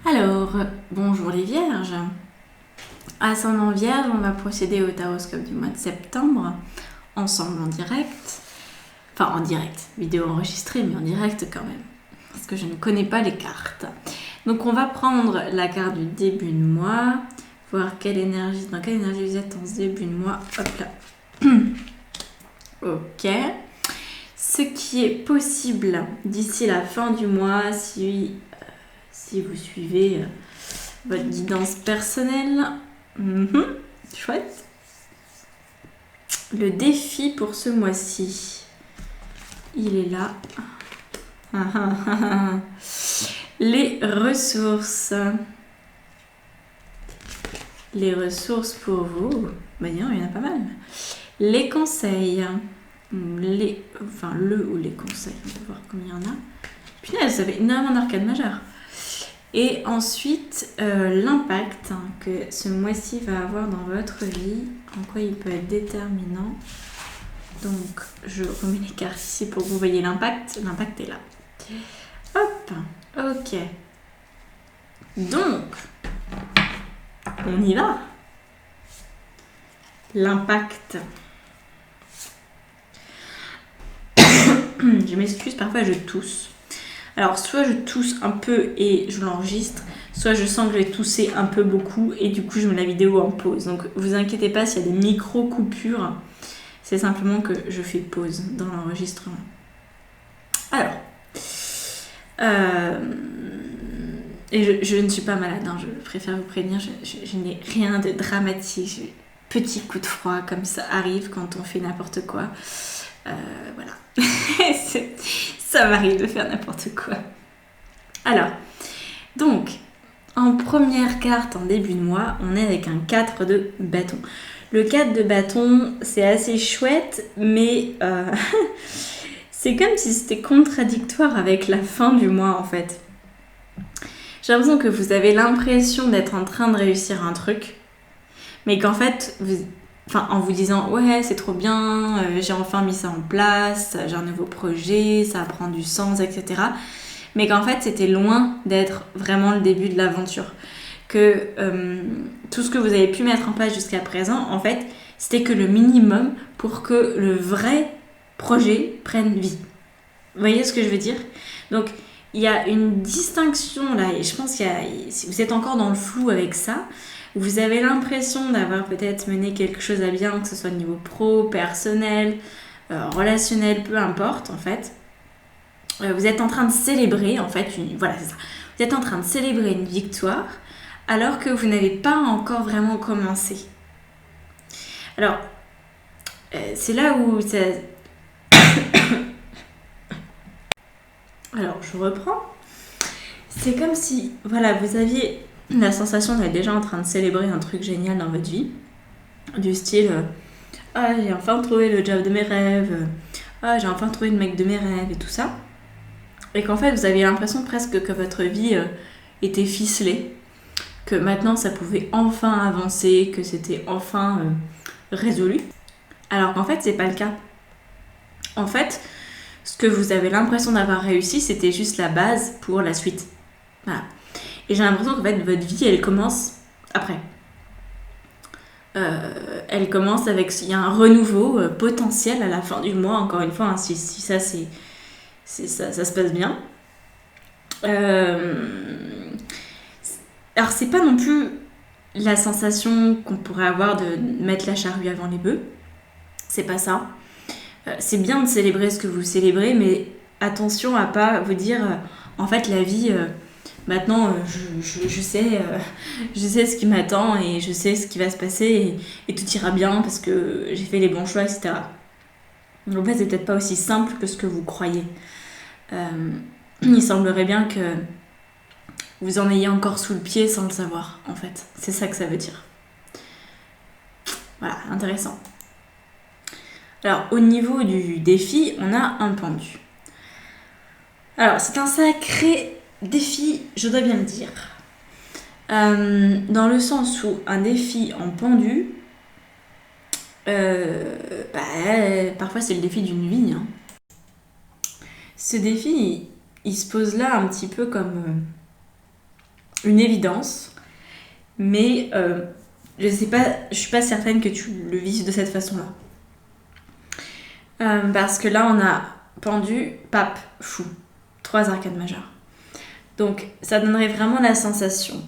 Alors, bonjour les vierges. Ascendant vierge, on va procéder au taroscope du mois de septembre, ensemble en direct. Enfin en direct, vidéo enregistrée, mais en direct quand même, parce que je ne connais pas les cartes. Donc on va prendre la carte du début de mois, voir dans quelle énergie vous êtes en ce début de mois. Hop là. Ok. Ce qui est possible d'ici la fin du mois, si vous suivez votre guidance personnelle. Chouette. Le défi pour ce mois-ci, il est là. Les ressources. Les ressources pour vous. Bah non, il y en a pas mal. Les conseils. Le ou les conseils. On va voir combien il y en a. Punaise, ça fait énormément d'arcades majeures. Et ensuite, l'impact que ce mois-ci va avoir dans votre vie, en quoi il peut être déterminant. Donc, je remets les cartes ici pour que vous voyez l'impact. L'impact est là. Hop, ok. Donc, on y va. L'impact. Je m'excuse, parfois je tousse. Alors, soit je tousse un peu et je l'enregistre, soit je sens que je vais tousser un peu beaucoup et du coup je mets la vidéo en pause. Donc, vous inquiétez pas s'il y a des micro-coupures, c'est simplement que je fais pause dans l'enregistrement. Alors, et je ne suis pas malade, hein, je préfère vous prévenir, je n'ai rien de dramatique. Petit coup de froid comme ça arrive quand on fait n'importe quoi. Voilà. Ça m'arrive de faire n'importe quoi. Alors, donc, en première carte en début de mois, on est avec un 4 de bâton. Le 4 de bâton, c'est assez chouette, mais c'est comme si c'était contradictoire avec la fin du mois en fait. J'ai l'impression que vous avez l'impression d'être en train de réussir un truc, mais qu'en fait, en vous disant ouais c'est trop bien, j'ai enfin mis ça en place, j'ai un nouveau projet, ça prend du sens, etc. Mais qu'en fait c'était loin d'être vraiment le début de l'aventure. Que tout ce que vous avez pu mettre en place jusqu'à présent, en fait, c'était que le minimum pour que le vrai projet prenne vie. Vous voyez ce que je veux dire ? Donc il y a une distinction là, et je pense si vous êtes encore dans le flou avec ça, vous avez l'impression d'avoir peut-être mené quelque chose à bien, que ce soit au niveau pro, personnel, relationnel, peu importe en fait. Vous êtes en train de célébrer en fait, voilà c'est ça. Vous êtes en train de célébrer une victoire alors que vous n'avez pas encore vraiment commencé. Alors, c'est là où ça... Alors, je reprends. C'est comme si, voilà, vous aviez la sensation d'être déjà en train de célébrer un truc génial dans votre vie. Du style, j'ai enfin trouvé le job de mes rêves. J'ai enfin trouvé le mec de mes rêves et tout ça. Et qu'en fait, vous aviez l'impression presque que votre vie était ficelée. Que maintenant, ça pouvait enfin avancer, que c'était enfin résolu. Alors qu'en fait, c'est pas le cas. En fait, ce que vous avez l'impression d'avoir réussi, c'était juste la base pour la suite. Voilà. Et j'ai l'impression qu'en fait, votre vie, elle commence après. Elle commence avec... Il y a un renouveau potentiel à la fin du mois, encore une fois, hein, si ça, ça se passe bien. Alors, c'est pas non plus la sensation qu'on pourrait avoir de mettre la charrue avant les bœufs. C'est pas ça. C'est bien de célébrer ce que vous célébrez, mais attention à pas vous dire en fait la vie maintenant je sais ce qui m'attend et je sais ce qui va se passer et tout ira bien parce que j'ai fait les bons choix, etc. En fait, c'est peut-être pas aussi simple que ce que vous croyez. Il semblerait bien que vous en ayez encore sous le pied sans le savoir, en fait. C'est ça que ça veut dire. Voilà, intéressant. Alors, au niveau du défi, on a un pendu. Alors, c'est un sacré défi, je dois bien le dire. Dans le sens où un défi en pendu, parfois c'est le défi d'une vie. Hein. Ce défi, il se pose là un petit peu comme une évidence, mais je suis pas certaine que tu le vises de cette façon-là. Parce que là, on a pendu, pape, fou. 3 arcades majeures. Donc, ça donnerait vraiment la sensation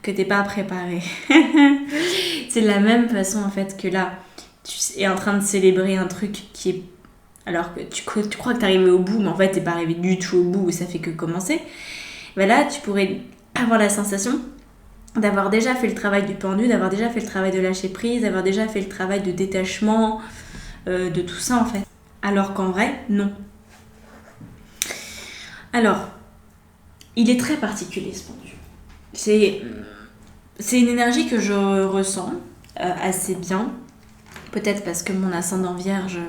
que t'es pas préparé. C'est de la même façon, en fait, que là, tu es en train de célébrer un truc qui est... Alors que tu crois que t'es arrivé au bout, mais en fait, t'es pas arrivé du tout au bout, ça fait que commencer. Ben là, tu pourrais avoir la sensation d'avoir déjà fait le travail du pendu, d'avoir déjà fait le travail de lâcher prise, d'avoir déjà fait le travail de détachement, de tout ça en fait. Alors qu'en vrai, non. Alors, il est très particulier ce pendu. C'est une énergie que je ressens assez bien. Peut-être parce que mon ascendant vierge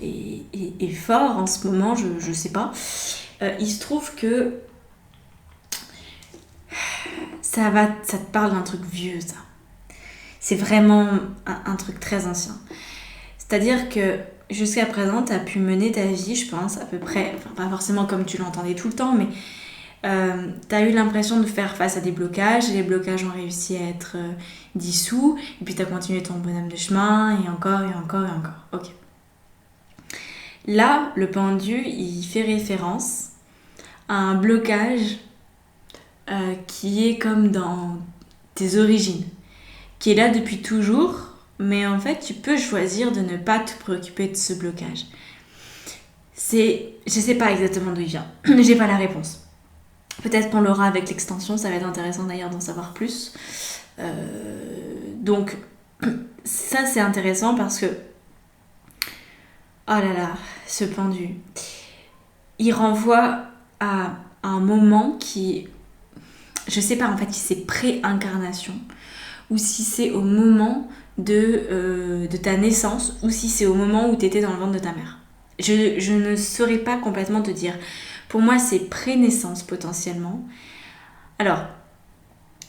est fort en ce moment, je sais pas. Il se trouve que ça te parle d'un truc vieux, ça. C'est vraiment un truc très ancien. C'est-à-dire que jusqu'à présent, tu as pu mener ta vie, je pense, à peu près, enfin, pas forcément comme tu l'entendais tout le temps, mais tu as eu l'impression de faire face à des blocages, et les blocages ont réussi à être dissous, et puis tu as continué ton bonhomme de chemin, et encore, et encore, et encore. Ok. Là, le pendu, il fait référence à un blocage qui est comme dans tes origines, qui est là depuis toujours, mais en fait, tu peux choisir de ne pas te préoccuper de ce blocage. Je sais pas exactement d'où il vient, j'ai pas la réponse. Peut-être qu'on l'aura avec l'extension, ça va être intéressant d'ailleurs d'en savoir plus. Donc, ça c'est intéressant parce que, oh là là, ce pendu, il renvoie à un moment qui, je sais pas en fait si c'est pré-incarnation ou si c'est au moment de ta naissance ou si c'est au moment où tu étais dans le ventre de ta mère. Je ne saurais pas complètement te dire. Pour moi, c'est pré-naissance potentiellement. Alors,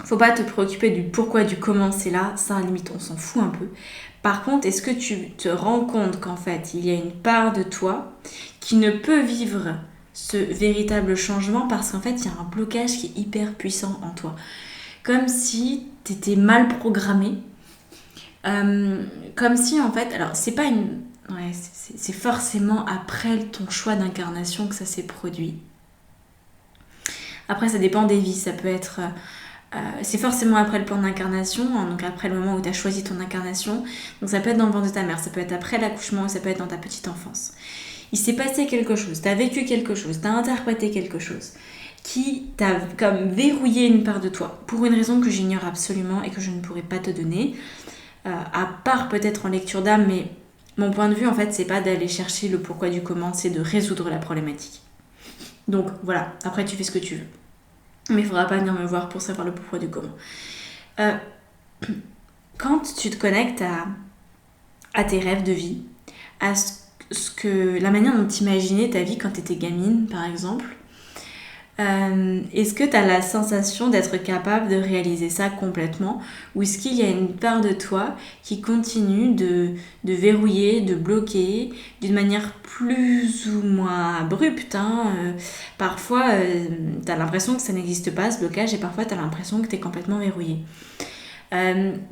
faut pas te préoccuper du pourquoi, du comment c'est là. Ça, à la limite, on s'en fout un peu. Par contre, est-ce que tu te rends compte qu'en fait, il y a une part de toi qui ne peut vivre ce véritable changement parce qu'en fait, il y a un blocage qui est hyper puissant en toi. Comme si tu étais mal programmé. Comme si, en fait... Alors, c'est pas une... Ouais, c'est forcément après ton choix d'incarnation que ça s'est produit. Après, ça dépend des vies. Ça peut être... c'est forcément après le plan d'incarnation, donc après le moment où tu as choisi ton incarnation. Donc ça peut être dans le ventre de ta mère, ça peut être après l'accouchement ou ça peut être dans ta petite enfance. Il s'est passé quelque chose, tu as vécu quelque chose, tu as interprété quelque chose qui t'a comme verrouillé une part de toi pour une raison que j'ignore absolument et que je ne pourrais pas te donner. À part peut-être en lecture d'âme, mais mon point de vue en fait c'est pas d'aller chercher le pourquoi du comment, c'est de résoudre la problématique. Donc voilà, après tu fais ce que tu veux. Mais il ne faudra pas venir me voir pour savoir le pourquoi du comment. Quand tu te connectes à tes rêves de vie, à la manière dont tu imaginais ta vie quand tu étais gamine, par exemple, est-ce que tu as la sensation d'être capable de réaliser ça complètement ou est-ce qu'il y a une part de toi qui continue de verrouiller, de bloquer d'une manière plus ou moins abrupte parfois tu as l'impression que ça n'existe pas ce blocage et parfois tu as l'impression que tu es complètement verrouillé.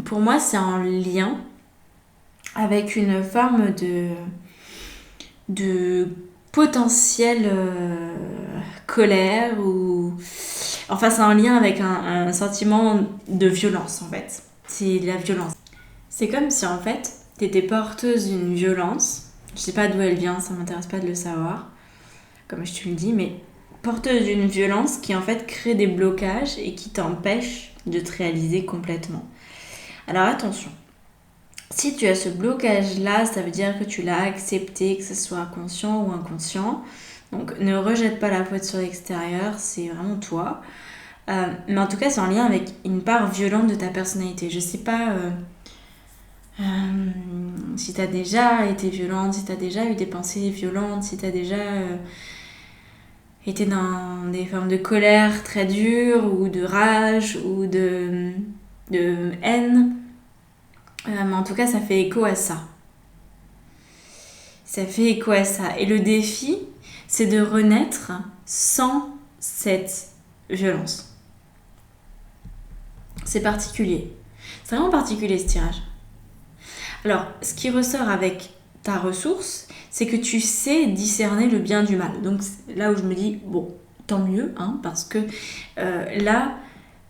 Pour moi c'est en lien avec une forme de potentielle colère ou... Enfin, c'est en lien avec un sentiment de violence, en fait. C'est la violence. C'est comme si, en fait, t'étais porteuse d'une violence. Je sais pas d'où elle vient, ça m'intéresse pas de le savoir, comme je te le dis, mais porteuse d'une violence qui, en fait, crée des blocages et qui t'empêche de te réaliser complètement. Alors, attention. Si tu as ce blocage-là, ça veut dire que tu l'as accepté, que ce soit conscient ou inconscient. Donc ne rejette pas la faute sur l'extérieur, c'est vraiment toi. Mais en tout cas, c'est en lien avec une part violente de ta personnalité. Je sais pas si tu as déjà été violente, si tu as déjà eu des pensées violentes, si tu as déjà été dans des formes de colère très dures ou de rage ou de haine. Mais en tout cas, ça fait écho à ça. Ça fait écho à ça. Et le défi, c'est de renaître sans cette violence. C'est particulier. C'est vraiment particulier ce tirage. Alors, ce qui ressort avec ta ressource, c'est que tu sais discerner le bien du mal. Donc là où je me dis, bon, tant mieux, hein, parce que là,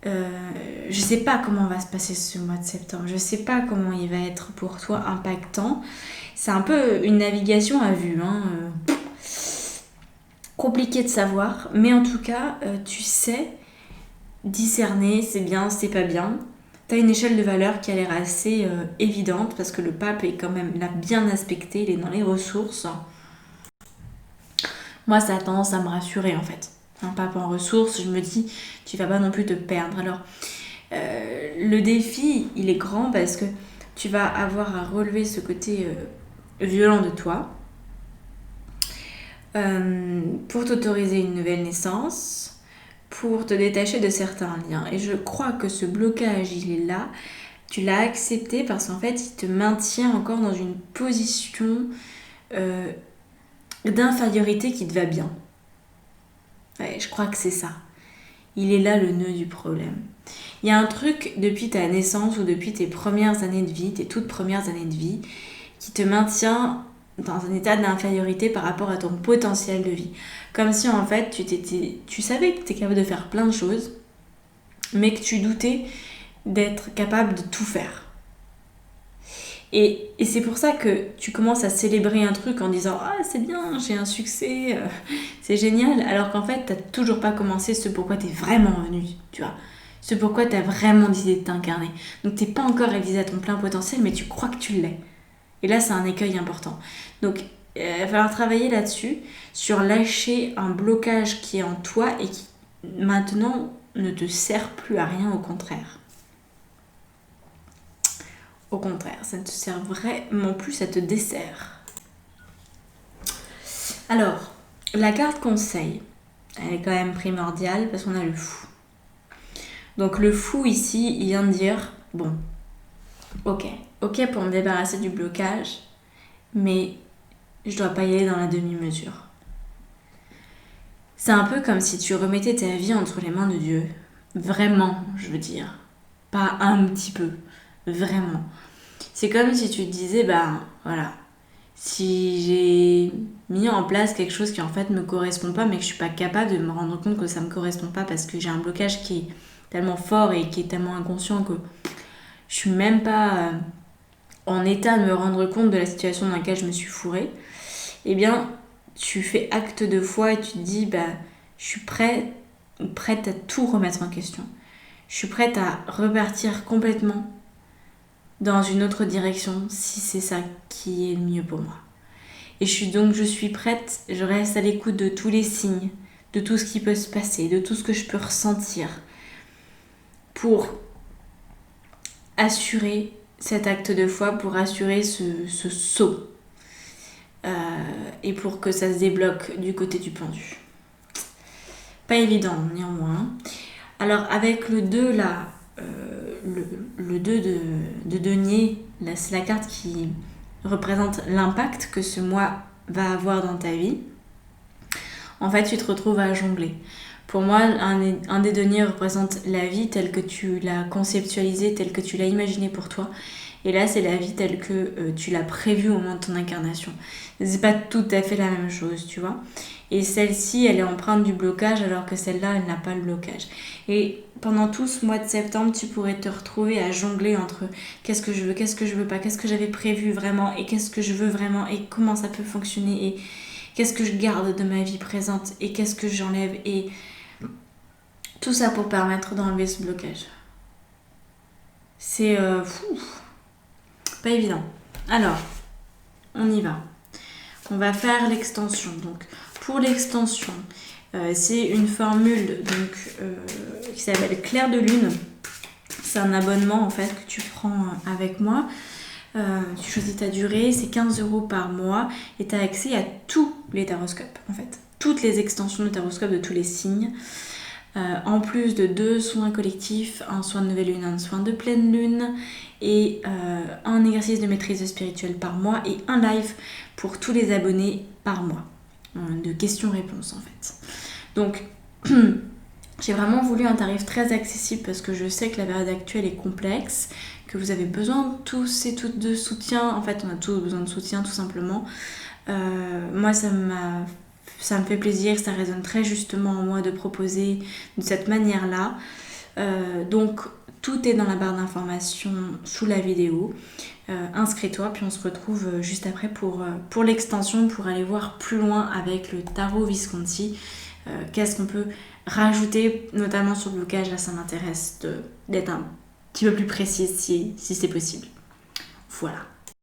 je sais pas comment va se passer ce mois de septembre. Je sais pas comment il va être pour toi impactant. C'est un peu une navigation à vue, hein, compliqué de savoir, mais en tout cas, tu sais discerner, c'est bien, c'est pas bien. T'as une échelle de valeur qui a l'air assez évidente parce que le pape est quand même là bien aspecté, il est dans les ressources. Moi, ça a tendance à me rassurer en fait. Un pape en ressources, je me dis, tu vas pas non plus te perdre. Alors, le défi, il est grand parce que tu vas avoir à relever ce côté violent de toi pour t'autoriser une nouvelle naissance, pour te détacher de certains liens. Et je crois que ce blocage, il est là. Tu l'as accepté parce qu'en fait, il te maintient encore dans une position d'infériorité qui te va bien. Ouais, je crois que c'est ça. Il est là le nœud du problème. Il y a un truc depuis ta naissance ou depuis tes premières années de vie, tes toutes premières années de vie, qui te maintient dans un état d'infériorité par rapport à ton potentiel de vie. Comme si en fait tu savais que tu es capable de faire plein de choses, mais que tu doutais d'être capable de tout faire. Et c'est pour ça que tu commences à célébrer un truc en disant « Ah, c'est bien, j'ai un succès, c'est génial », alors qu'en fait, t'as toujours pas commencé ce pourquoi t'es vraiment venu, tu vois. Ce pourquoi t'as vraiment décidé de t'incarner. Donc t'es pas encore réalisé à ton plein potentiel, mais tu crois que tu l'es. Et là, c'est un écueil important. Donc, il va falloir travailler là-dessus, sur lâcher un blocage qui est en toi et qui maintenant ne te sert plus à rien, au contraire. Au contraire, ça ne te sert vraiment plus, ça te dessert. Alors, la carte conseil, elle est quand même primordiale parce qu'on a le fou. Donc le fou ici, il vient de dire, bon, ok pour me débarrasser du blocage, mais je dois pas y aller dans la demi-mesure. C'est un peu comme si tu remettais ta vie entre les mains de Dieu. Vraiment, je veux dire. Pas un petit peu. Vraiment. C'est comme si tu te disais, voilà, si j'ai mis en place quelque chose qui en fait me correspond pas, mais que je suis pas capable de me rendre compte que ça me correspond pas parce que j'ai un blocage qui est tellement fort et qui est tellement inconscient que je suis même pas en état de me rendre compte de la situation dans laquelle je me suis fourrée, eh bien, tu fais acte de foi et tu te dis, je suis prête à tout remettre en question. Je suis prête à repartir complètement dans une autre direction si c'est ça qui est le mieux pour moi. Et je suis prête, je reste à l'écoute de tous les signes, de tout ce qui peut se passer, de tout ce que je peux ressentir pour assurer cet acte de foi, pour assurer ce saut et pour que ça se débloque du côté du pendu. Pas évident néanmoins. Alors avec le 2 là, le 2 de denier, là, c'est la carte qui représente l'impact que ce mois va avoir dans ta vie. En fait, tu te retrouves à jongler. Pour moi, un des deniers représente la vie telle que tu l'as conceptualisée, telle que tu l'as imaginée pour toi. Et là, c'est la vie telle que tu l'as prévue au moment de ton incarnation. C'est pas tout à fait la même chose, tu vois. Et celle-ci, elle est empreinte du blocage, alors que celle-là, elle n'a pas le blocage. Et pendant tout ce mois de septembre, tu pourrais te retrouver à jongler entre qu'est-ce que je veux pas, qu'est-ce que j'avais prévu vraiment, et qu'est-ce que je veux vraiment, et comment ça peut fonctionner, et qu'est-ce que je garde de ma vie présente, et qu'est-ce que j'enlève, et tout ça pour permettre d'enlever ce blocage. C'est pas évident. Alors, on y va. On va faire l'extension. Donc, pour l'extension, c'est une formule qui s'appelle Clair de Lune. C'est un abonnement en fait que tu prends avec moi. Tu choisis ta durée, c'est 15 € par mois et tu as accès à tous les taroscopes en fait. Toutes les extensions de taroscope de tous les signes. En plus de 2 soins collectifs, un soin de nouvelle lune, un soin de pleine lune et un exercice de maîtrise spirituelle par mois et un live pour tous les abonnés par mois. de questions-réponses en fait. Donc j'ai vraiment voulu un tarif très accessible parce que je sais que la période actuelle est complexe, que vous avez besoin tous et toutes de soutien. En fait, on a tous besoin de soutien tout simplement. Moi, ça me fait plaisir, ça résonne très justement en moi de proposer de cette manière-là. Donc, tout est dans la barre d'informations sous la vidéo. Inscris-toi, puis on se retrouve juste après pour l'extension, pour aller voir plus loin avec le tarot Visconti. Qu'est-ce qu'on peut rajouter, notamment sur le blocage. Là, ça m'intéresse d'être un petit peu plus précise si c'est possible. Voilà.